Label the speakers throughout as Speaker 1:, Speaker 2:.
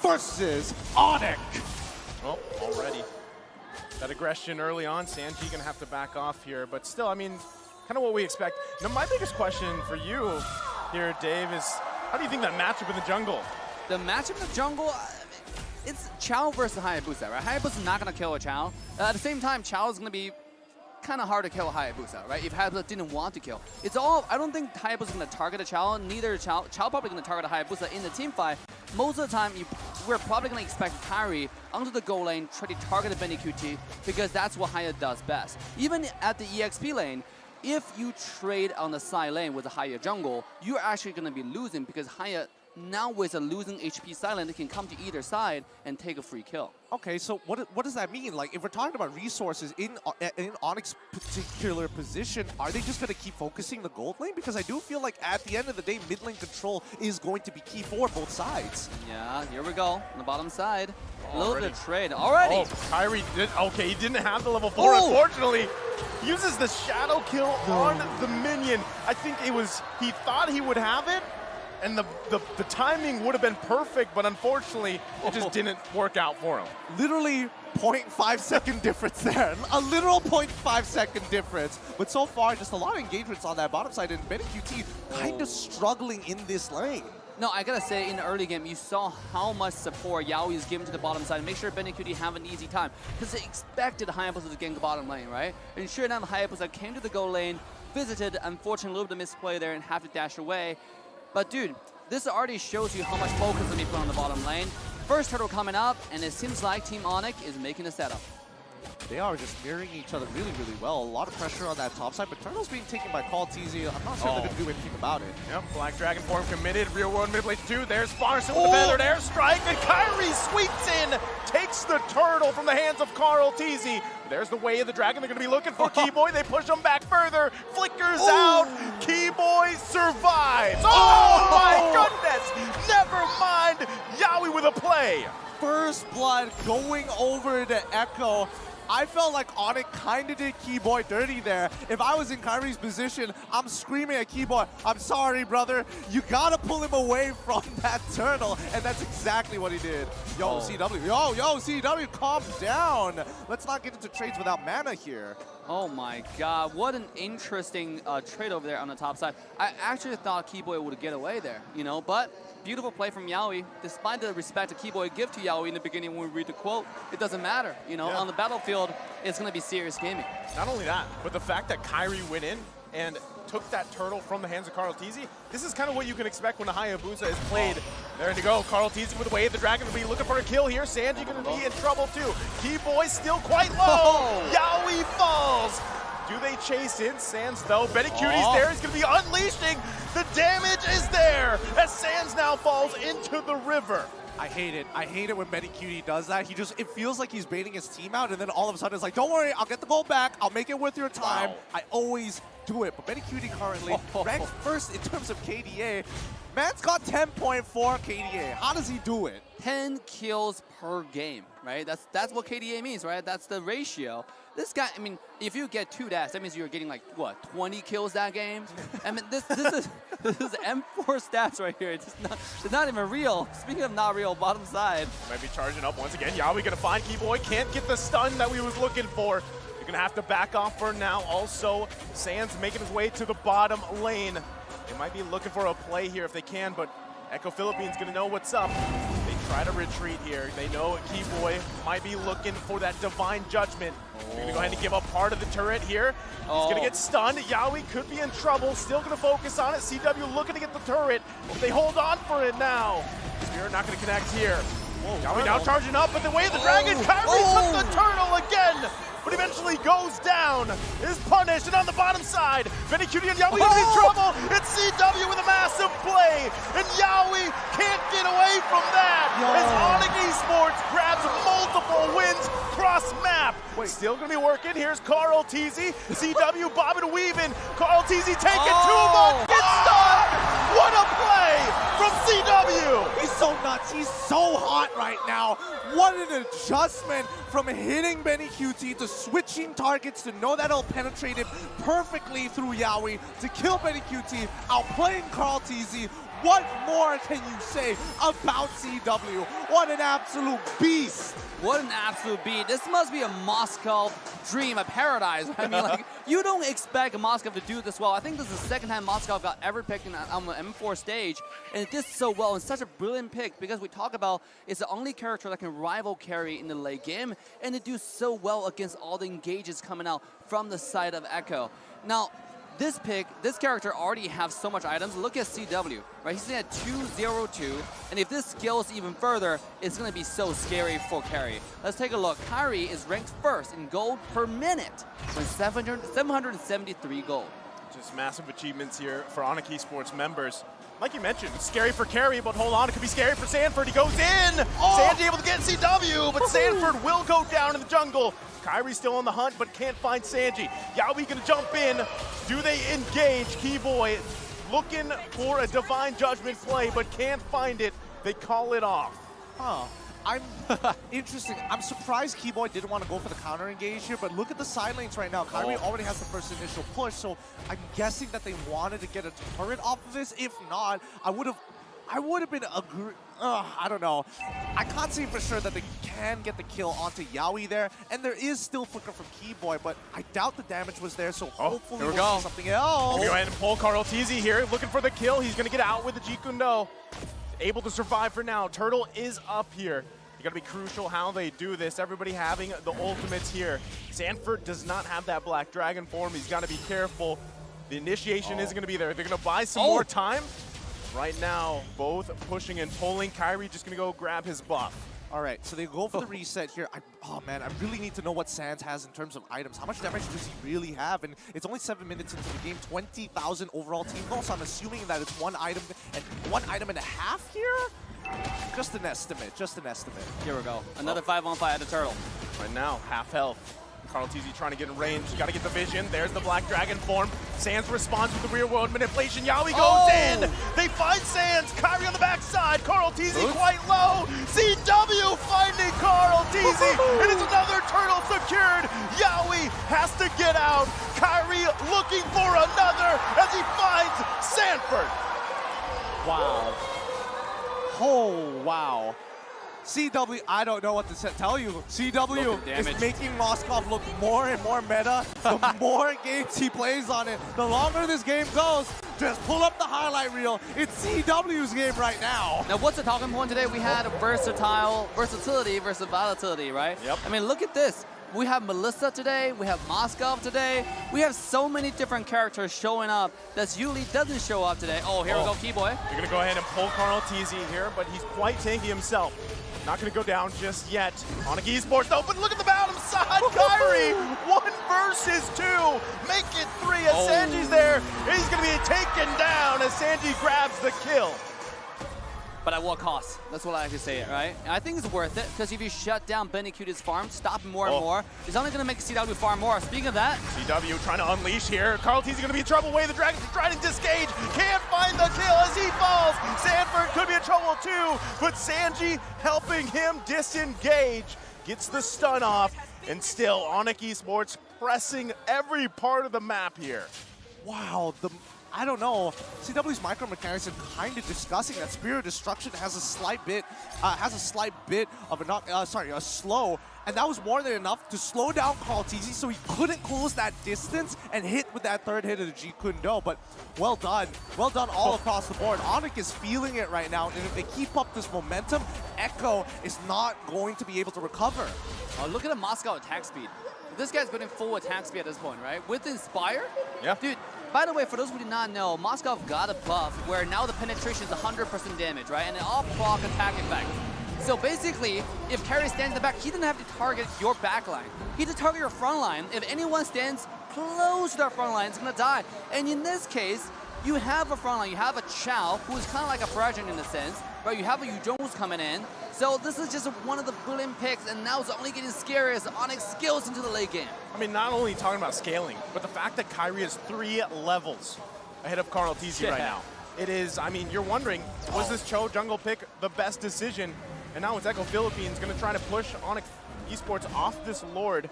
Speaker 1: versus Onyx.
Speaker 2: Oh, already. That aggression early on, Sanji gonna have to back off here, but still, I mean, kind of what we expect. Now, my biggest question for you here, Dave, is how do you think that matchup in the jungle?
Speaker 3: The matchup in the jungle, it's Chao versus Hayabusa, right? Hayabusa's not gonna kill a Chao. At the same time, Chao is gonna be kind of hard to kill Hayabusa, right? If Hayabusa didn't want to kill. It's all, I don't think Hayabusa's gonna target a Chao, neither Chao probably gonna target a Hayabusa in the team fight. Most of the time, we're probably gonna expect Kairi onto the goal lane, try to target the Benny QT, because that's what Haya does best. Even at the EXP lane, if you trade on the side lane with a Haya jungle, you're actually gonna be losing because Haya, now with a losing HP side lane, they can come to either side and take a free kill.
Speaker 1: Okay, so what does that mean? Like, if we're talking about resources in Onyx's particular position, are they just going to keep focusing the gold lane? Because I do feel like at the end of the day, mid lane control is going to be key for both sides.
Speaker 3: Yeah, here we go on the bottom side. A little bit of trade already.
Speaker 2: Oh, Kairi did, okay, he didn't have the level 4, unfortunately. Uses the shadow kill on the minion. I think it was, he thought he would have it, and the timing would have been perfect, but unfortunately, it just didn't work out for him.
Speaker 1: Literally 0.5 second difference there. A literal 0.5 second difference. But so far, just a lot of engagements on that bottom side, and Benny QT kind of struggling in this lane.
Speaker 3: No, I gotta say, in the early game, you saw how much support Yaoi is giving to the bottom side. Make sure Benny QT have an easy time. Because they expected Hayabusa to gank the bottom lane, right? And sure enough, Hayabusa came to the goal lane, visited, unfortunately, a little bit of misplay there and have to dash away. But dude, this already shows you how much focus to be put on the bottom lane. First turtle coming up, and it seems like Team Onyx is making a setup.
Speaker 1: They are just mirroring each other really, really well. A lot of pressure on that top side, but Turtle's being taken by kairi. I'm not sure they're going to do anything about it.
Speaker 2: Yep, Black Dragon form committed. Real world mid lane 2. There's Farson with the feathered airstrike, and Kairi sweeps in, takes the turtle from the hands of kairi. There's the way of the dragon. They're going to be looking for Keyboy. They push him back further. Flickers out. Keyboy survives. Oh my goodness! Never mind. Yaoi with a play.
Speaker 1: First blood going over to Echo. I felt like Onyx kind of did Keyboy dirty there. If I was in Kairi's position, I'm screaming at Keyboy, I'm sorry, brother. You gotta pull him away from that turtle. And that's exactly what he did. Yo, CW. Yo, CW, calm down. Let's not get into trades without mana here.
Speaker 3: Oh my god, what an interesting trade over there on the top side. I actually thought Keyboy would get away there, you know, but beautiful play from Yaoi. Despite the respect that Keyboy give to Yaoi in the beginning when we read the quote, it doesn't matter. You know, on the battlefield, it's going to be serious gaming.
Speaker 2: Not only that, but the fact that Kairi went in and took that turtle from the hands of kairi, this is kind of what you can expect when a Hayabusa is played. There you go, kairi with the way of the dragon will be looking for a kill here. Sanji going to be in trouble too. Keyboy still quite low. Yaoi falls. Do they chase in? Sans though. Benny QT's there. He's going to be unleashing. The damage is there as Sans now falls into the river.
Speaker 1: I hate it. I hate it when Benny QT does that. It feels like he's baiting his team out, and then all of a sudden it's like, don't worry, I'll get the gold back. I'll make it worth your time. Wow. I always do it. But Benny QT currently ranks first in terms of KDA. Man's got 10.4 KDA. How does he do it?
Speaker 3: 10 kills per game, right? That's what KDA means, right? That's the ratio. This guy, I mean, if you get 2 dash, that means you're getting like, what, 20 kills that game? I mean, this is M4 stats right here. It's not even real. Speaking of not real, bottom side.
Speaker 2: Might be charging up once again. Yaoi gonna find Keyboy. Can't get the stun that we was looking for. You're gonna have to back off for now. Also, Sans making his way to the bottom lane. They might be looking for a play here if they can, but Echo Philippines gonna know what's up. They try to retreat here. They know Keyboy might be looking for that divine judgment. They're gonna go ahead and give up part of the turret here. He's gonna get stunned. Yaoi could be in trouble. Still gonna focus on it. CW looking to get the turret. They hold on for it now. Spirit not gonna connect here. Yaoi now charging up, but the way of the dragon, Kairi took the turtle again. But eventually goes down, is punished, and on the bottom side, Benny QT and Yaoi in trouble. It's CW with a massive play, and Yaoi can't get away from that. As Onyx Esports grabs multiple wins cross map. Still gonna be working. Here's kairi, CW bobbing and weaving. kairi taking too much, gets stunned. What a play from CW.
Speaker 1: He's so nuts. He's so hot right now. What an adjustment from hitting Benny QT to switching targets to know that it'll penetrate him perfectly through Yaoi to kill Benny QT, outplaying kairi. What more can you say about CW? What an absolute beast.
Speaker 3: What an absolute beat. This must be a Moscow dream, a paradise. I mean, like, you don't expect Moscow to do this well. I think this is the second time Moscow got ever picked on the M4 stage, and it did so well, and such a brilliant pick, because we talk about it's the only character that can rival carry in the late game, and it do so well against all the engages coming out from the side of Echo. Now, this pick, this character already have so much items. Look at CW, right? He's at 202, and if this scales even further, it's gonna be so scary for carry. Let's take a look. Kairi is ranked first in gold per minute with 773 gold.
Speaker 2: Just massive achievements here for Onyx Esports members. Like you mentioned, it's scary for carry, but hold on, it could be scary for Sanford. He goes in! Sanji able to get CW, but Sanford will go down in the jungle. Kairi's still on the hunt, but can't find Sanji. Yaoi gonna jump in. Do they engage? Keyboy looking for a Divine Judgment play, but can't find it. They call it off.
Speaker 1: Huh. I'm interesting. I'm surprised Keyboy didn't want to go for the counter engage here, but look at the side lanes right now. Kairi already has the first initial push, so I'm guessing that they wanted to get a turret off of this. If not, I would have been I don't know. I can't say for sure that they can get the kill onto Yaoi there, and there is still flicker from Keyboy, but I doubt the damage was there, so hopefully
Speaker 2: here we
Speaker 1: we'll
Speaker 2: go.
Speaker 1: see something else.
Speaker 2: Go ahead and pull Carl TZ here, looking for the kill. He's gonna get out with the Jikundo. Able to survive for now. Turtle is up here. It's gonna be crucial how they do this. Everybody having the ultimates here. Sanford does not have that Black Dragon form. He's gotta be careful. The initiation isn't gonna be there. They're gonna buy some more time. Right now, both pushing and pulling. Kairi just gonna go grab his buff.
Speaker 1: All right, so they go for the reset here. Oh man, I really need to know what Sans has in terms of items. How much damage does he really have? And it's only 7 minutes into the game, 20,000 overall team goal, so I'm assuming that it's one item and a half here? Just an estimate, just an estimate.
Speaker 3: Here we go. Another 5-on-5 at the Turtle.
Speaker 2: Right now, half health. Carl TZ trying to get in range. Got to get the vision. There's the Black Dragon form. Sans responds with the real world manipulation. Yaoi goes in. They find Sans. Kairi on the backside. Carl TZ quite low. CW finding Carl TZ. And it's another turtle secured. Yaoi has to get out. Kairi looking for another as he finds Sanford.
Speaker 1: Wow. Oh, wow. CW, I don't know what to tell you. CW is making Moskov look more and more meta. The more games he plays on it, the longer this game goes. Just pull up the highlight reel. It's CW's game right now.
Speaker 3: Now, what's the talking point today? We had versatility versus volatility, right?
Speaker 2: Yep.
Speaker 3: I mean, look at this. We have Melissa today, we have Moskov today. We have so many different characters showing up that usually doesn't show up today. Oh, here we go, Keyboy.
Speaker 2: You're gonna go ahead and pull Carl TZ here, but he's quite tanky himself. Not gonna go down just yet. Onyx Esports though, but look at the bottom side, Kairi! 1 versus 2, make it 3 as Sanji's there. He's gonna be taken down as Sanji grabs the kill.
Speaker 3: But at what cost? That's what I like to say it, right? And I think it's worth it, because if you shut down Benny Cutie's farm, stop him more and more, it's only gonna make CW farm more. Speaking of that,
Speaker 2: CW trying to unleash here. Carl TZ gonna be in trouble. Way the Dragons trying to disengage. Can't find the kill as he falls. Sanford could be in trouble too, but Sanji helping him disengage. Gets the stun off, and still Onyx Esports pressing every part of the map here.
Speaker 1: Wow, I don't know. CW's micro mechanics are kind of disgusting. That Spirit of Destruction has a slight bit of a slow, and that was more than enough to slow down Carl TZ so he couldn't close that distance and hit with that third hit of the Jikundo. But well done all across the board. Onyx is feeling it right now, and if they keep up this momentum, Echo is not going to be able to recover.
Speaker 3: look at the Moscow attack speed. This guy's going full attack speed at this point, right? With Inspire, dude. By the way, for those who did not know, Moscow got a buff where now the penetration is 100% damage, right? And it all proc attack effect. So basically, if Kairi stands in the back, he doesn't have to target your back line. He has to target your front line. If anyone stands close to their front line, it's gonna die. And in this case, you have a front line. You have a Chow, who is kind of like a Fraudulent in a sense, right? You have a Yu Jones coming in. So this is just one of the brilliant picks, and now it's only getting scarier as Onyx scales into the late game.
Speaker 2: I mean, not only talking about scaling, but the fact that Kairi is 3 levels ahead of Carl TZ right now. It is, I mean, you're wondering, was this Cho jungle pick the best decision? And now it's Echo Philippines going to try to push Onyx Esports off this Lord.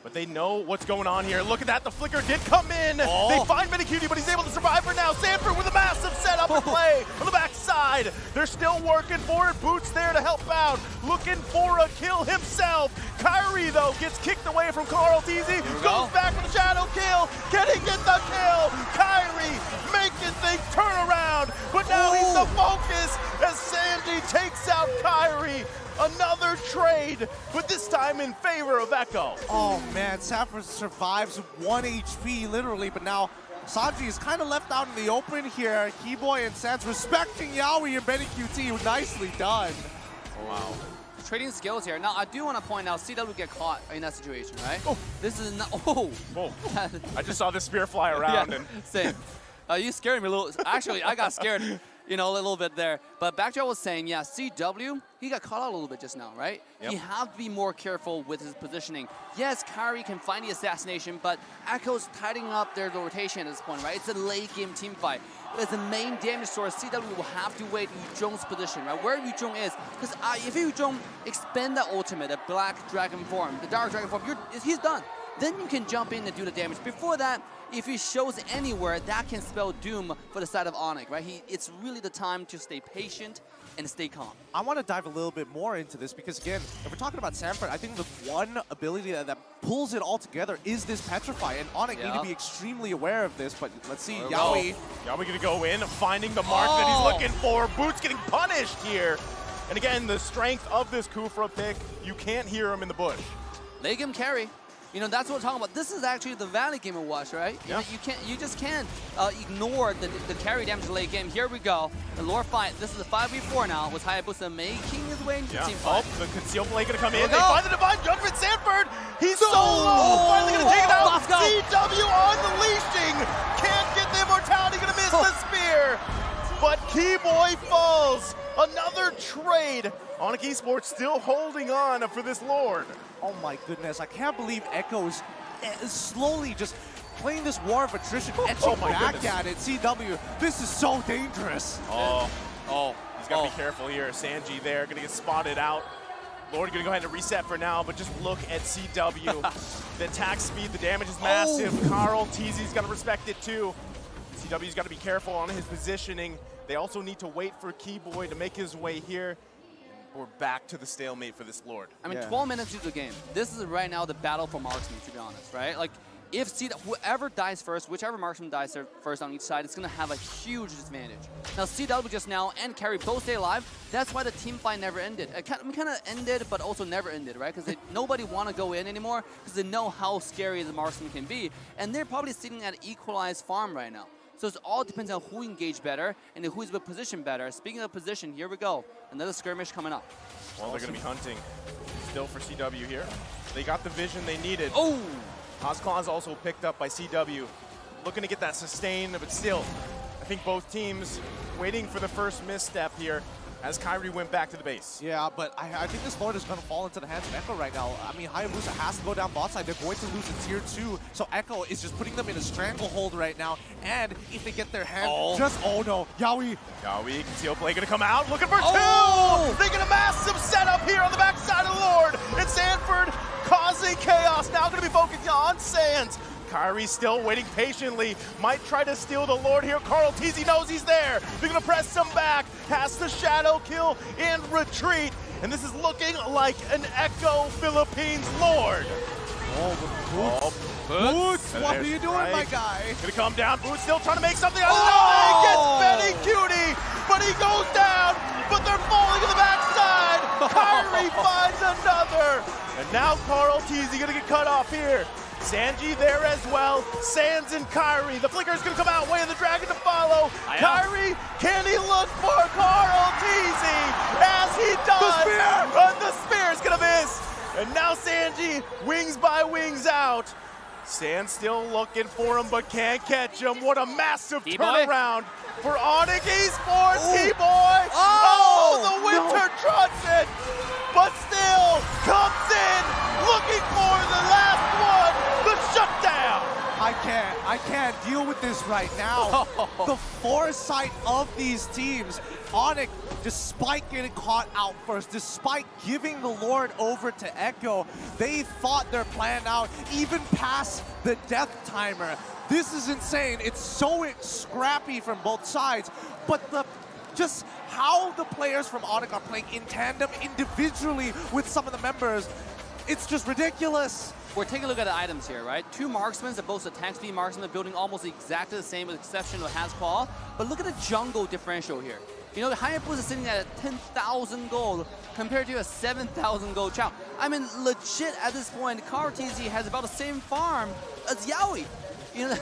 Speaker 2: But they know what's going on here. Look at that, the flicker did come in. They find Minicutie, but he's able to survive for now. Sanford with a massive setup and play on the backside. backside. They're still working for it. Boots there to help out, looking for a kill himself. Kairi, though, gets kicked away from Carl Teasy, goes back for the shadow kill. Can he get the kill? Kairi making things turn around, but now he's the focus as Sanji takes out Kairi. Another trade, but this time in favor of Echo.
Speaker 1: Oh man, Sanford survives 1 HP literally, but now Sanji is kind of left out in the open here. Keyboy and Sans respecting Yaoi and Benny QT. Nicely done.
Speaker 3: Wow. Trading skills here. Now, I do want to point out, CW get caught in that situation, right?
Speaker 2: Oh.
Speaker 3: This is not. Oh.
Speaker 2: Whoa. I just saw the spear fly around.
Speaker 3: Yeah,
Speaker 2: and
Speaker 3: same. You scared me a little. Actually, I got scared, you know, a little bit there. But back to what I was saying, yeah, CW, he got caught out a little bit just now, right?
Speaker 2: Yep.
Speaker 3: You have to be more careful with his positioning. Yes, Kairi can find the assassination, but Echo's tightening up their rotation at this point, right? It's a late game team fight. As the main damage source, CW will have to wait Yu Zhong's position, right? Where Yu Zhong is. Because if Yu Zhong expend the ultimate, the Black Dragon form, the Dark Dragon form, he's done. Then you can jump in and do the damage. Before that, if he shows anywhere, that can spell doom for the side of Onyx, right? It's really the time to stay patient and stay calm.
Speaker 1: I want to dive a little bit more into this because, again, if we're talking about Sanford, I think the one ability that pulls it all together is this Petrify, and Onyx need to be extremely aware of this, but let's see, Yaoi.
Speaker 2: Yaoi gonna go in, finding the mark that he's looking for. Boots getting punished here. And again, the strength of this Kufra pick, you can't hear him in the bush.
Speaker 3: Late game carry. You know, that's what we're talking about. This is actually the Valley game of Watch, right?
Speaker 2: Yeah.
Speaker 3: You just can't ignore the carry damage late game. Here we go. The lore fight. This is a 5v4 now with Hayabusa making his way into team fight.
Speaker 2: Oh, the conceal blade gonna come in. They find the divine judgment. Sanford, he's solo. Finally gonna take it out.
Speaker 3: Let's go.
Speaker 2: CW unleashing. Can't get the immortality. Gonna miss the spear. But Keyboy falls. Another trade. Onyx Esports still holding on for this Lord.
Speaker 1: Oh my goodness, I can't believe Echo is slowly just playing this war of attrition, etching back at it. CW, this is so dangerous.
Speaker 2: He's got to be careful here. Sanji there, gonna get spotted out. Lord gonna go ahead and reset for now, but just look at CW. The attack speed, the damage is massive. Carl Teasy's got to respect it too. CW's got to be careful on his positioning. They also need to wait for Keyboy to make his way here. We're back to the stalemate for this Lord.
Speaker 3: I mean, 12 minutes into the game. This is right now the battle for marksman, to be honest, right? Like, if whoever dies first, whichever marksman dies first on each side, it's going to have a huge disadvantage. Now, CW just now and Kairi both stay alive. That's why the team fight never ended. It kind of ended, but also never ended, right? Because nobody want to go in anymore because they know how scary the marksman can be. And they're probably sitting at equalized farm right now. So it all depends on who engaged better and who's positioned better. Speaking of position, here we go. Another skirmish coming up.
Speaker 2: Well, they're going to be hunting still for CW here. They got the vision they needed.
Speaker 3: Oh!
Speaker 2: Ozclaws also picked up by CW. Looking to get that sustain, but still, I think both teams waiting for the first misstep here as Kairi went back to the base.
Speaker 1: Yeah, but I think this Lord is going to fall into the hands of Echo right now. I mean, Hayabusa has to go down bot side. They're going to lose a tier 2, so Echo is just putting them in a stranglehold right now. And if they get their hand, oh no, Yaoi.
Speaker 2: Yaoi, conceal play gonna come out, looking for two! They get a massive setup here on the backside of the Lord. And Sanford causing chaos, now gonna be focusing on Sands. Kairi still waiting patiently, might try to steal the Lord here. Carl Teasy knows he's there. They're gonna press him back, has the shadow kill and retreat. And this is looking like an Echo Philippines Lord.
Speaker 1: Boots, what are you doing, my guy?
Speaker 2: Gonna come down, Boots still trying to make something out of it. Gets Benny Cutie, but he goes down, but they're falling to the backside. Kairi finds another. And now Carl Teasy gonna get cut off here. Sanji there as well. Sands and Kairi. The flicker is going to come out. Way of the dragon to follow. Kairi, can he look for Carl Teasy? As he does.
Speaker 1: The spear!
Speaker 2: The spear is going to miss. And now Sanji, wings by wings out. Sands still looking for him, but can't catch him. What a massive turnaround for Onyx Esports. Keyboy. The winter trumpet. But still comes in, looking for the last one, the shutdown.
Speaker 1: I can't deal with this right now. The foresight of these teams. Onyx, despite getting caught out first, despite giving the Lord over to Echo, they thought their plan out, even past the death timer. This is insane. It's so scrappy from both sides, but the just how the players from Onyx are playing in tandem individually with some of the members, it's just ridiculous.
Speaker 3: We're taking a look at the items here, right? 2 marksmen that both attack speed marksmen, they're building almost exactly the same with the exception of Hasquall. But look at the jungle differential here. You know, the Hayabusa is sitting at 10,000 gold compared to a 7,000 gold Chow. I mean, legit at this point, kairi has about the same farm as Yaoi. You know,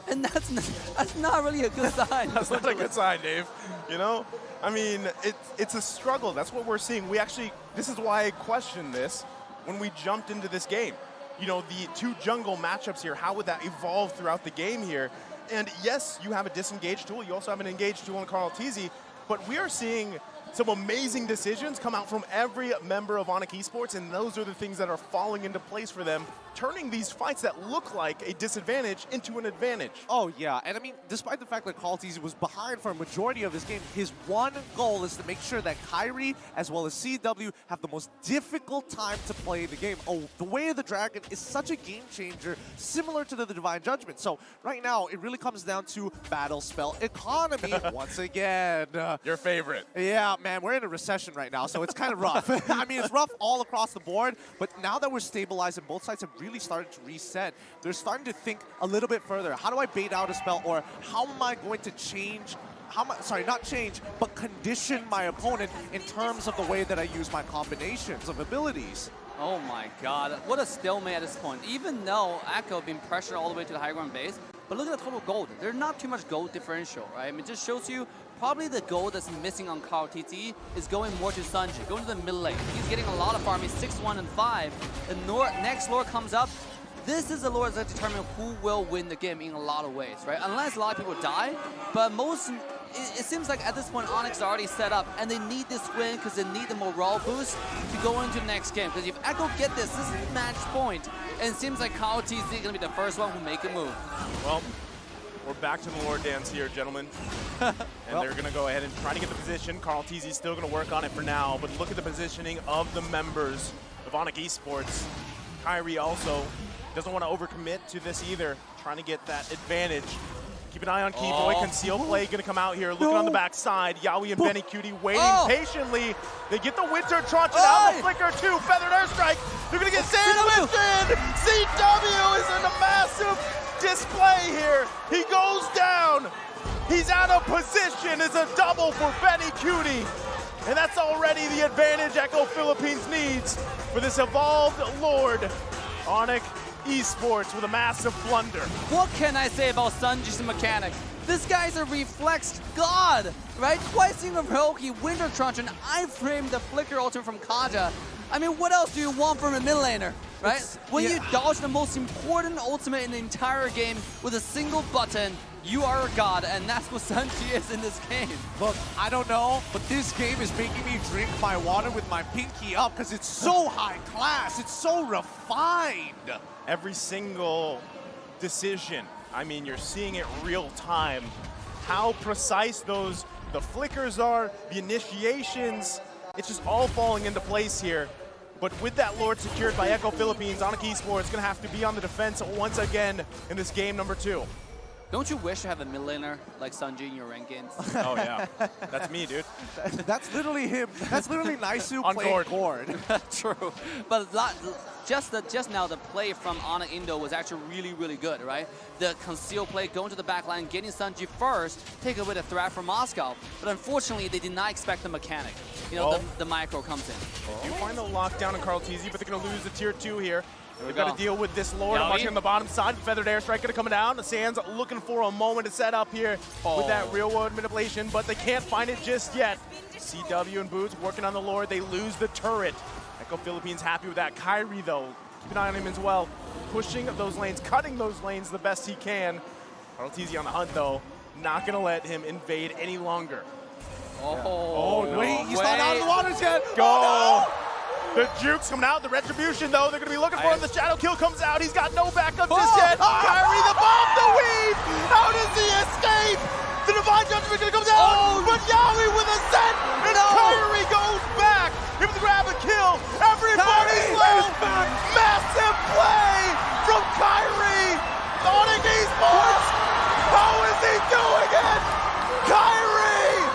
Speaker 3: and that's not really a good sign.
Speaker 2: That's not a good sign, Dave. You know, I mean, it's a struggle. That's what we're seeing. This is why I questioned this when we jumped into this game. You know, the 2 jungle matchups here, how would that evolve throughout the game here? And yes, you have a disengaged tool. You also have an engaged tool in kairi, but we are seeing some amazing decisions come out from every member of Onyx Esports, and those are the things that are falling into place for them, turning these fights that look like a disadvantage into an advantage.
Speaker 1: Oh, yeah. And I mean, despite the fact that kairi was behind for a majority of this game, his one goal is to make sure that Kairi as well as CW have the most difficult time to play the game. Oh, the Way of the Dragon is such a game changer, similar to the Divine Judgment. So right now, it really comes down to battle spell economy once again.
Speaker 2: Your favorite.
Speaker 1: Yeah, man, we're in a recession right now, so it's kind of rough. I mean, it's rough all across the board, but now that we're stabilized and both sides have really started to reset, they're starting to think a little bit further. How do I bait out a spell, or how am I going to change, not change, but condition my opponent in terms of the way that I use my combinations of abilities?
Speaker 3: Oh my god, what a stalemate at this point. Even though Echo being pressured all the way to the high ground base, but look at the total gold. There's not too much gold differential, right? I mean, it just shows you probably the gold that's missing on kairi is going more to Sanji, going to the mid lane. He's getting a lot of farm. He's 6, 1, and 5. The next lore comes up. This is the lore that determines who will win the game in a lot of ways, right? Unless a lot of people die, but it seems like at this point Onyx are already set up, and they need this win because they need the morale boost to go into the next game. Because if Echo get this is match point, and it seems like kairi is going to be the first one who make a move.
Speaker 2: Well, we're back to the Lord Dance here, gentlemen. And they're going to go ahead and try to get the position. kairi is still going to work on it for now, but look at the positioning of the members of Onyx Esports. Kairi also doesn't want to overcommit to this either, trying to get that advantage. Keep an eye on Keyboy. Conceal play going to come out here. Looking on the backside. Yaoi and Benny Cutie waiting patiently. They get the Winter Truncheon out. The Flicker too. Feathered Airstrike. They're going to get sandwiched in. CW is in a massive display here. He goes down. He's out of position. It's a double for Benny Cutie. And that's already the advantage Echo Philippines needs for this evolved Lord. Onyx Esports with a massive blunder.
Speaker 3: What can I say about Sanji's mechanic? This guy's a reflex god, right? Twice in a row, he Winter Truncheon, I-framed the Flicker ultimate from Kaja. I mean, what else do you want from a mid laner, right? When you dodge the most important ultimate in the entire game with a single button, you are a god, and that's what Sanji is in this game.
Speaker 1: Look, I don't know, but this game is making me drink my water with my pinky up because it's so high class, it's so refined.
Speaker 2: Every single decision, I mean, you're seeing it real time. How precise the flickers are, the initiations, it's just all falling into place here. But with that Lord secured by Echo Philippines, Onyx Esports is going to have to be on the defense once again in this game number 2.
Speaker 3: Don't you wish to have a mid laner like Sanji in your ranked games?
Speaker 2: Oh yeah, that's me, dude.
Speaker 1: That's literally him. That's literally Naisu playing Gord.
Speaker 3: True, but just now the play from Onyx Indo was actually really, really good, right? The conceal play, going to the back line, getting Sanji first, take away the threat from Moscow. But unfortunately, they did not expect the mechanic. You know, the micro comes in.
Speaker 2: You find the lockdown in kairi, but they're going to lose the tier 2 here. They've got to deal with this Lord. I'm watching on the bottom side. Feathered Airstrike going to come down. The Sands looking for a moment to set up here with that real world manipulation, but they can't find it just yet. CW and Boots working on the Lord. They lose the turret. Echo Philippines happy with that. Kairi, though, keep an eye on him as well. Pushing those lanes, cutting those lanes the best he can. kairi on the hunt, though. Not going to let him invade any longer.
Speaker 3: No.
Speaker 1: Wait, he's not out of the water yet.
Speaker 2: Go.
Speaker 1: Oh, no.
Speaker 2: The Jukes coming out, the Retribution though, they're going to be looking for him. The Shadow Kill comes out, he's got no backup just yet. Kairi the bomb, the weave! How does he escape? The Divine Judgment going to come down, but Yaoi with a set, and Kairi goes back. Able to grab a kill, everybody's low. Massive play from Kairi. Onyx Esports, how is he doing it? Kairi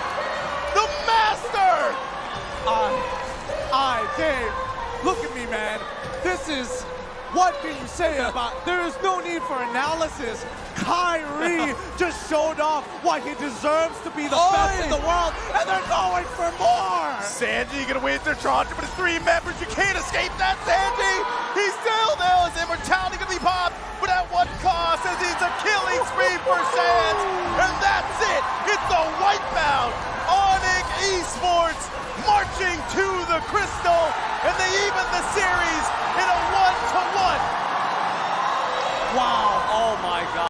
Speaker 1: Dave, look at me, man. This is, what can you say about, there is no need for analysis. Kairi just showed off why he deserves to be the best in the world, and they're going for more.
Speaker 2: Sanji gonna wait their Toronto, but it's 3 members. You can't escape that, Sanji. He still knows immortality gonna be popped, but at what cost? As he's a killing spree for Sans, and that's it. It's a wipeout. Onyx Esports marching to the crystal, and they even the series in a 1-1.
Speaker 1: Wow, oh my God.